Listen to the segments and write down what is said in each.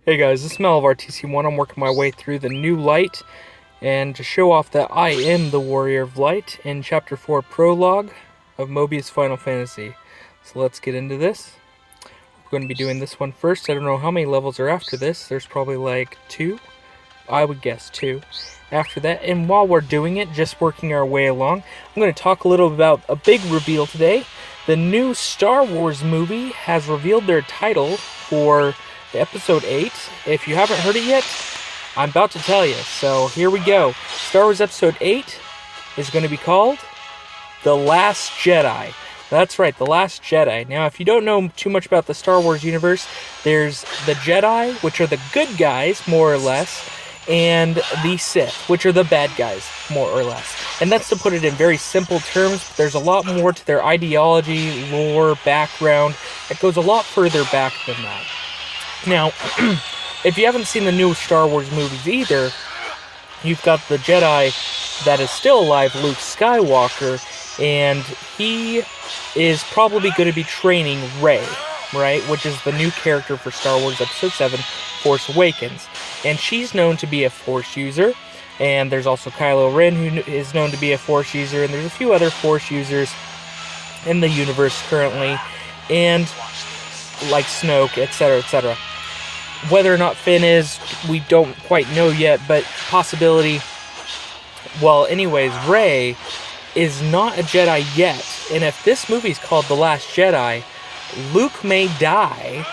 Hey guys, this is Mel of RTC1. I'm working my way through the new light, and to show off that I am the Warrior of Light in Chapter 4 Prologue of Mobius Final Fantasy. So let's get into this. We're going to be doing this one first. I don't know how many levels are after this. There's probably like 2. I would guess 2 after that. And while we're doing it, just working our way along, I'm going to talk a little about a big reveal today. The new Star Wars movie has revealed their title for Episode 8. If you haven't heard it yet, I'm about to tell you. So here we go. Star Wars Episode 8 is going to be called The Last Jedi. That's right, The Last Jedi. Now, if you don't know too much about the Star Wars universe, there's the Jedi, which are the good guys, more or less, and the Sith, which are the bad guys, more or less. And that's to put it in very simple terms. There's a lot more to their ideology, lore, background. It goes a lot further back than that. Now, if you haven't seen the new Star Wars movies either, you've got the Jedi that is still alive, Luke Skywalker, and he is probably going to be training Rey, right? Which is the new character for Star Wars Episode 7, Force Awakens. And she's known to be a Force user, and there's also Kylo Ren, who is known to be a Force user, and there's a few other Force users in the universe currently, and like Snoke, etc., etc. Whether or not Finn is, we don't quite know yet, but possibility. Well, anyways, Rey is not a Jedi yet, and if this movie's called The Last Jedi, Luke may die,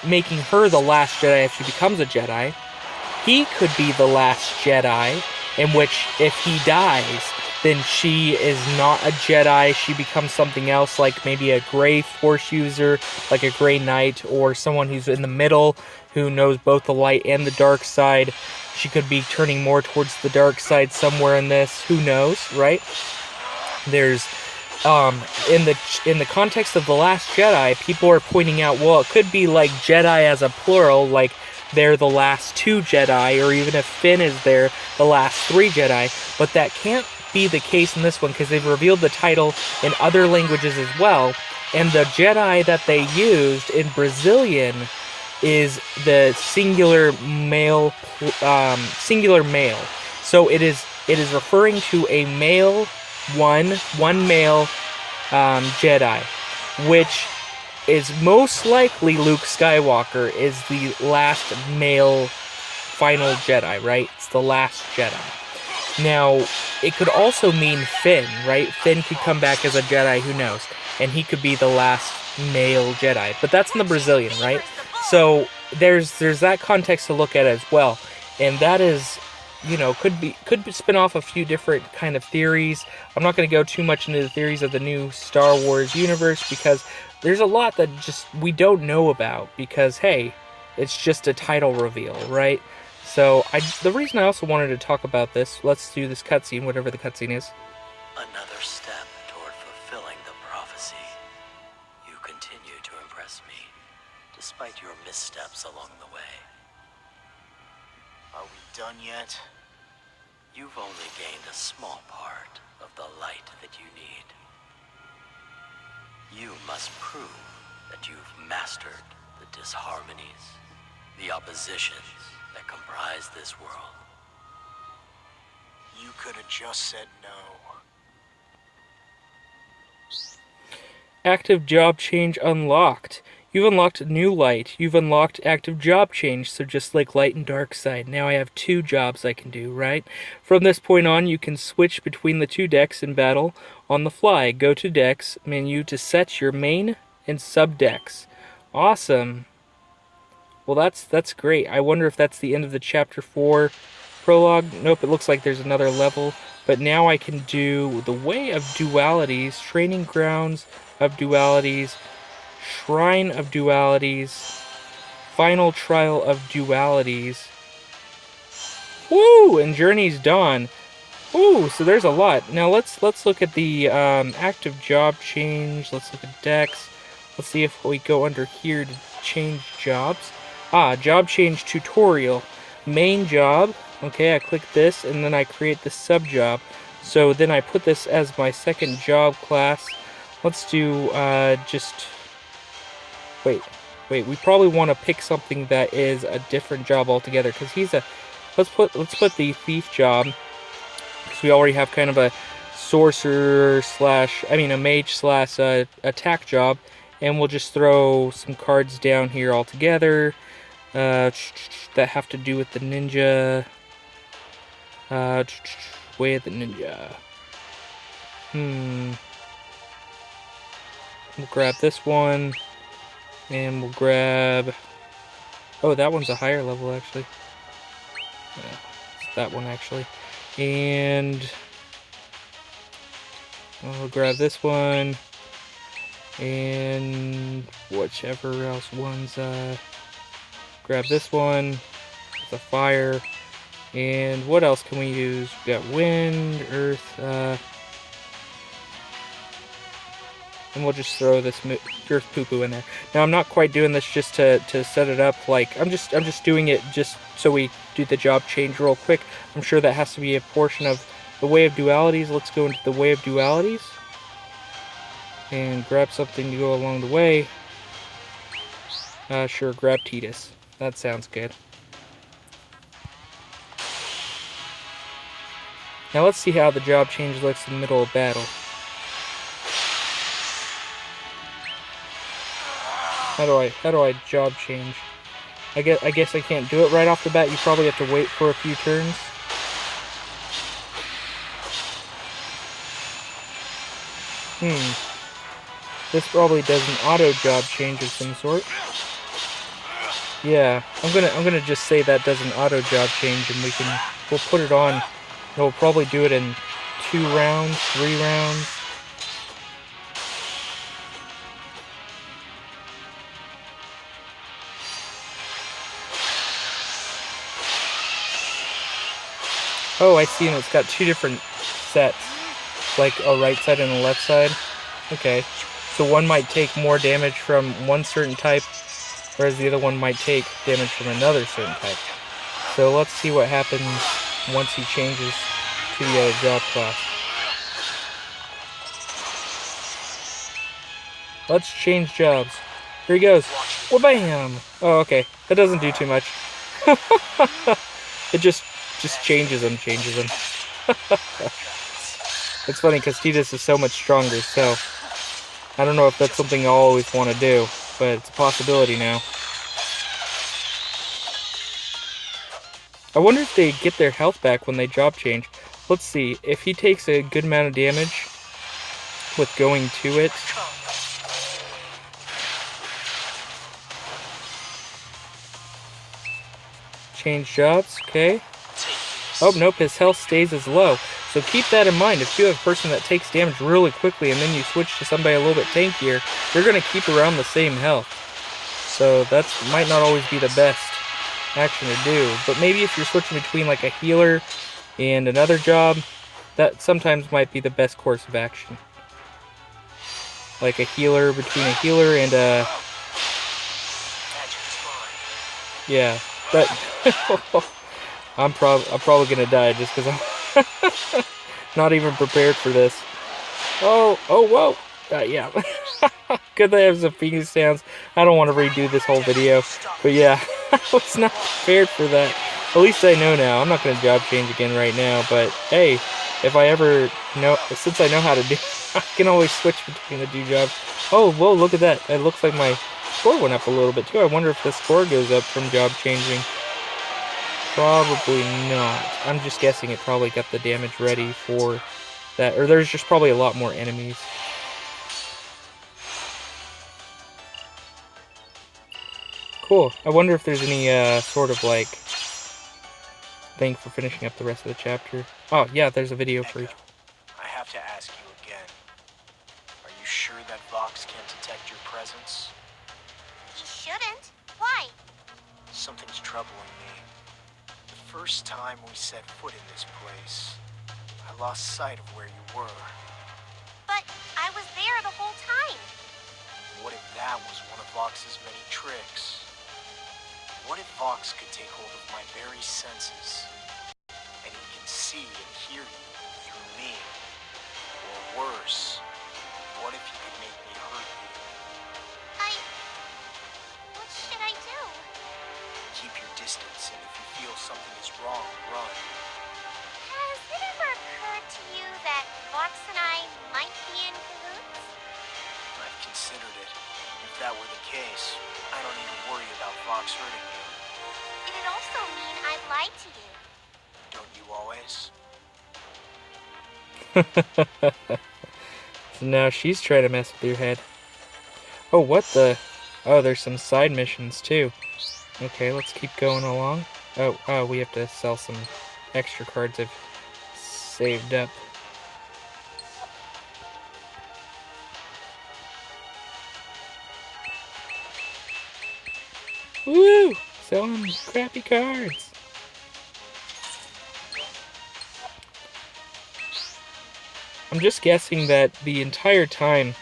making her the last Jedi if she becomes a Jedi. He could be the last Jedi, in which, if he dies, then she is not a Jedi, she becomes something else, like maybe a gray Force user, like a gray knight, or someone who's in the middle, who knows both the light and the dark side. She could be turning more towards the dark side somewhere in this, who knows, right? There's, in the context of The Last Jedi, people are pointing out, well, it could be like Jedi as a plural, like they're the last 2 Jedi, or even if Finn is there, the last 3 Jedi, but that can't be the case in this one, because they've revealed the title in other languages as well, and the Jedi that they used in Brazilian is the singular male, so it is referring to a male, one male Jedi, which is most likely Luke Skywalker is the last male final Jedi, right? It's the last Jedi. Now, it could also mean Finn, right? Finn could come back as a Jedi, who knows? And he could be the last male Jedi. But that's in the Brazilian, right? So, there's that context to look at as well. And that is, you know, could spin off a few different kind of theories. I'm not going to go too much into the theories of the new Star Wars universe, because there's a lot that just we don't know about, because, hey, it's just a title reveal, right? So, the reason I also wanted to talk about this, let's do this cutscene, whatever the cutscene is. Another step toward fulfilling the prophecy. You continue to impress me, despite your missteps along the way. Are we done yet? You've only gained a small part of the light that you need. You must prove that you've mastered the disharmonies, the oppositions that comprise this world. You could have just said no. Active job change unlocked. You've unlocked new light. You've unlocked active job change, so just like light and dark side. Now I have 2 jobs I can do, right? From this point on, you can switch between the 2 decks in battle on the fly. Go to decks menu to set your main and sub decks. Awesome. Well, that's great. I wonder if that's the end of the Chapter 4 prologue. Nope, it looks like there's another level. But now I can do the Way of Dualities, Training Grounds of Dualities, Shrine of Dualities, Final Trial of Dualities. Woo! And Journey's Dawn. Ooh, so there's a lot. Now let's look at the active job change. Let's look at decks. Let's see if we go under here to change jobs. Job change tutorial. Main job. Okay, I click this, and then I create the sub job. So then I put this as my second job class. Let's do, Wait, Wait, we probably want to pick something that is a different job altogether, because he's a... Let's put the thief job, because we already have kind of a sorcerer slash... I mean, a mage slash attack job, and we'll just throw some cards down here altogether that have to do with the ninja. Way of the ninja. We'll grab this one, and we'll grab... Oh, that one's a higher level, actually. Yeah, it's that one, actually. And I'll grab this one, and whichever else one's... grab this one. It's a fire. And what else can we use? We got wind, earth, and we'll just throw this earth poo-poo in there. Now I'm not quite doing this just to set it up like I'm just doing it just so we do the job change real quick. I'm sure that has to be a portion of the way of dualities. Let's go into the way of dualities and grab something to go along the way. Sure, grab Titus. That sounds good. Now let's see how the job change looks in the middle of battle. How do I job change? I guess I can't do it right off the bat. You probably have to wait for a few turns. This probably does an auto job change of some sort. Yeah, I'm gonna just say that does an auto job change, and we'll put it on. And we'll probably do it in 2 rounds, 3 rounds. Oh, I see, and it's got 2 different sets, like a right side and a left side. Okay, so one might take more damage from one certain type, whereas the other one might take damage from another certain type. So let's see what happens once he changes to the other job class. Let's change jobs. Here he goes. Wha-bam! Oh, okay. That doesn't do too much. It just changes them. It's funny because Titus is so much stronger, so I don't know if that's something I'll always want to do, but it's a possibility now. I wonder if they get their health back when they job change. Let's see. If he takes a good amount of damage with going to it. Change jobs, okay. Oh, nope, his health stays as low. So keep that in mind. If you have a person that takes damage really quickly and then you switch to somebody a little bit tankier, you're going to keep around the same health. So that might not always be the best action to do. But maybe if you're switching between like a healer and another job, that sometimes might be the best course of action. Like a healer between a healer and a... Yeah, that... I'm probably gonna die just because I'm not even prepared for this. Oh, whoa! Yeah. Good that I have some finger sounds. I don't want to redo this whole video, but yeah, I was not prepared for that. At least I know now. I'm not gonna job change again right now, but hey, if I ever know, since I know how to do, I can always switch between the 2 jobs. Oh, whoa! Look at that. It looks like my score went up a little bit too. I wonder if the score goes up from job changing. Probably not. I'm just guessing it probably got the damage ready for that. Or there's just probably a lot more enemies. Cool. I wonder if there's any sort of like thing for finishing up the rest of the chapter. Oh, yeah, there's a video for each. I have to ask you again. Are you sure that Vox can't detect your presence? He shouldn't. Why? Something's troubling me. The first time we set foot in this place, I lost sight of where you were. But I was there the whole time. What if that was one of Vox's many tricks? What if Vox could take hold of my very senses, and he can see and hear you through me? Or worse, what if he could make me hurt you? What keep your distance, and if you feel something is wrong, run. Has it ever occurred to you that Vox and I might be in cahoots? I've considered it. If that were the case, I don't need to worry about Vox hurting you. It'd also mean I'd lied to you. Don't you always? So now she's trying to mess with your head. Oh, what the? Oh, there's some side missions too. Okay, let's keep going along. Oh, we have to sell some extra cards I've saved up. Woo! Selling crappy cards. I'm just guessing that the entire time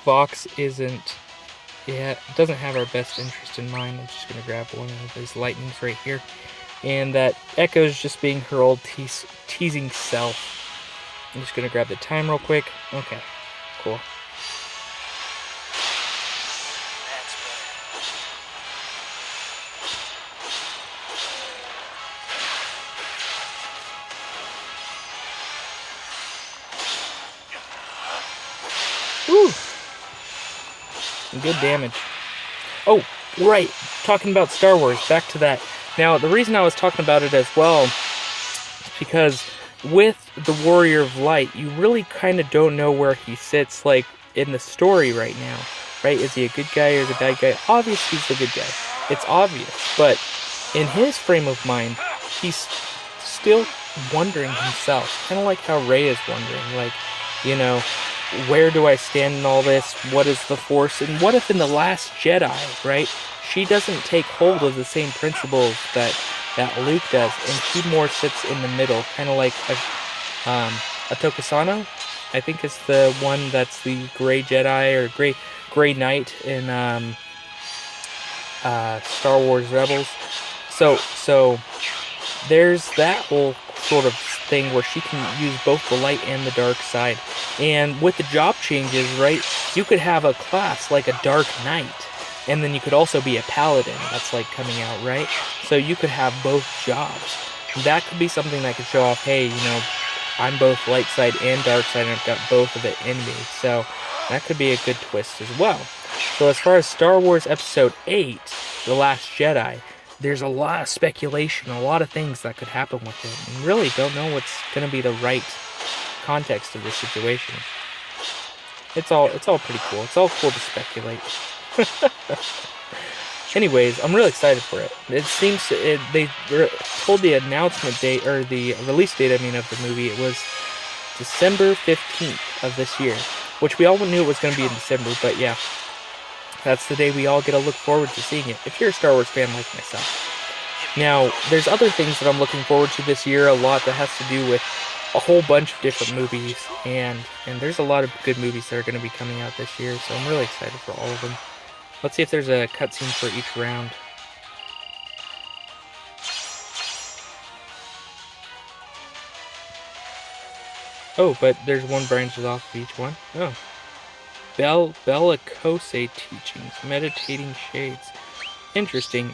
Vox doesn't have our best interest in mind. I'm just going to grab one of these lightnings right here. And that Echo's just being her old teasing self. I'm just going to grab the time real quick. Okay, cool. That's better. Woo! Some good damage. Oh, right. Talking about Star Wars. Back to that. Now, the reason I was talking about it as well is because with the Warrior of Light, you really kind of don't know where he sits, like, in the story right now. Right? Is he a good guy or is he a bad guy? Obviously, he's a good guy. It's obvious. But in his frame of mind, he's still wondering himself. Kind of like how Rey is wondering. Like, you know, where do I stand in all this? What is the Force? And what if in The Last Jedi, right? She doesn't take hold of the same principles that Luke does, and she more sits in the middle, kind of like Ahsoka Tano, I think is the one that's the Gray Jedi or Gray Knight in Star Wars Rebels. So there's that whole sort of thing where she can use both the light and the dark side. And with the job changes, right, you could have a class like a Dark Knight, and then you could also be a Paladin that's like coming out, right? So you could have both jobs. That could be something that could show off, hey, you know, I'm both light side and dark side, and I've got both of it in me. So that could be a good twist as well. So as far as Star Wars Episode 8, The Last Jedi, there's a lot of speculation, a lot of things that could happen with it. And really don't know what's going to be the right context of the situation. It's all pretty cool. It's all cool to speculate. Anyways, I'm really excited for it. It seems they told the announcement date, or the release date, I mean, of the movie. It was December 15th of this year, which we all knew it was going to be in December, but yeah. That's the day we all get to look forward to seeing it, if you're a Star Wars fan like myself. Now, there's other things that I'm looking forward to this year, a lot that has to do with a whole bunch of different movies, and there's a lot of good movies that are going to be coming out this year, so I'm really excited for all of them. Let's see if there's a cutscene for each round. Oh, but there's one branches off of each one. Oh. Bellicose teachings, meditating shades. Interesting.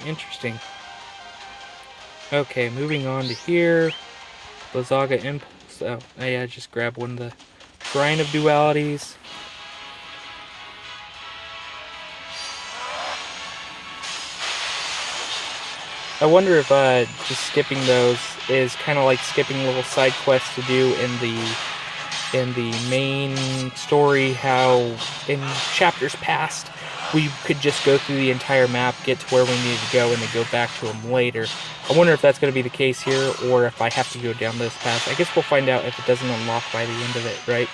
Okay, moving on to here. Blizzaga Impulse. Oh, yeah, just grab one of the Shrine of Dualities. I wonder if just skipping those is kind of like skipping little side quests to do in the main story, how in chapters past we could just go through the entire map, get to where we need to go, and then go back to them later. I wonder if that's going to be the case here, or if I have to go down this path. I guess we'll find out if it doesn't unlock by the end of it, right?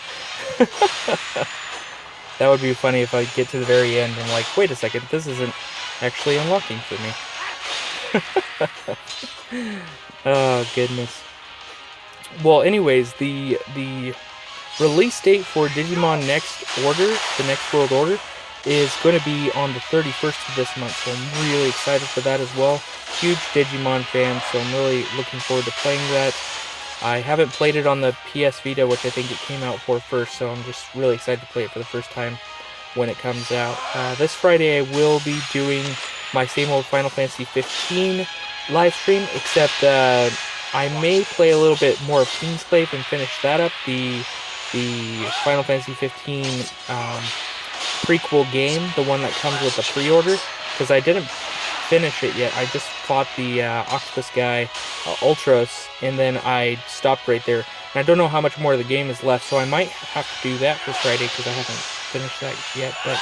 That would be funny if I get to the very end and like, wait a second, this isn't actually unlocking for me. Oh, goodness. Well, anyways, the release date for Digimon Next Order, the Next World Order, is going to be on the 31st of this month, so I'm really excited for that as well. Huge Digimon fan, so I'm really looking forward to playing that. I haven't played it on the PS Vita, which I think it came out for first, so I'm just really excited to play it for the first time when it comes out. This Friday I will be doing my same old Final Fantasy 15 live stream, except I may play a little bit more of Kingsglaive and finish that up, the Final Fantasy 15 prequel game, the one that comes with the pre-order, because I didn't finish it yet. I just fought the octopus guy, Ultros, and then I stopped right there. And I don't know how much more of the game is left, so I might have to do that for Friday because I haven't finished that yet. But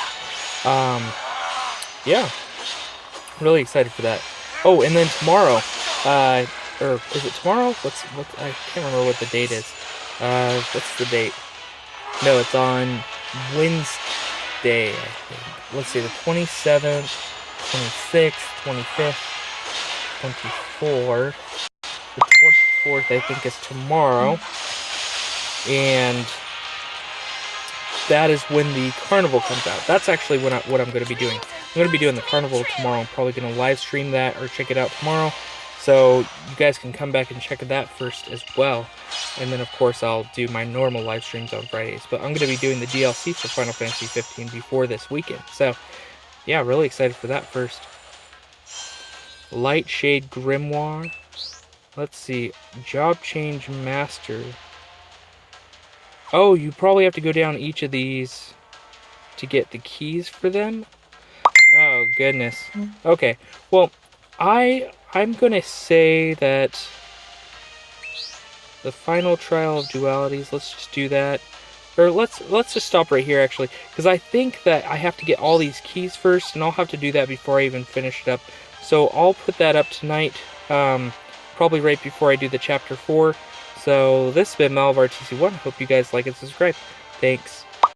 yeah, really excited for that. Oh, and then tomorrow, or is it tomorrow? What? I can't remember what the date is. What's the date? No, it's on Wednesday, I think. Let's see, the 27th, 26th, 25th, 24th. The 24th, I think, is tomorrow. And that is when the carnival comes out. That's actually what I'm going to be doing. I'm going to be doing the carnival tomorrow. I'm probably going to live stream that or check it out tomorrow. So you guys can come back and check that first as well. And then, of course, I'll do my normal live streams on Fridays. But I'm going to be doing the DLC for Final Fantasy 15 before this weekend. So, yeah, really excited for that first. Lightshade Grimoire. Let's see. Job Change Master. Oh, you probably have to go down each of these to get the keys for them? Oh, goodness. Okay. Well, I'm going to say that the final trial of dualities, let's just do that. Or let's just stop right here, actually, because I think that I have to get all these keys first, and I'll have to do that before I even finish it up. So I'll put that up tonight, probably right before I do the Chapter 4. So this has been Malabar TC1. Hope you guys like and subscribe. Thanks.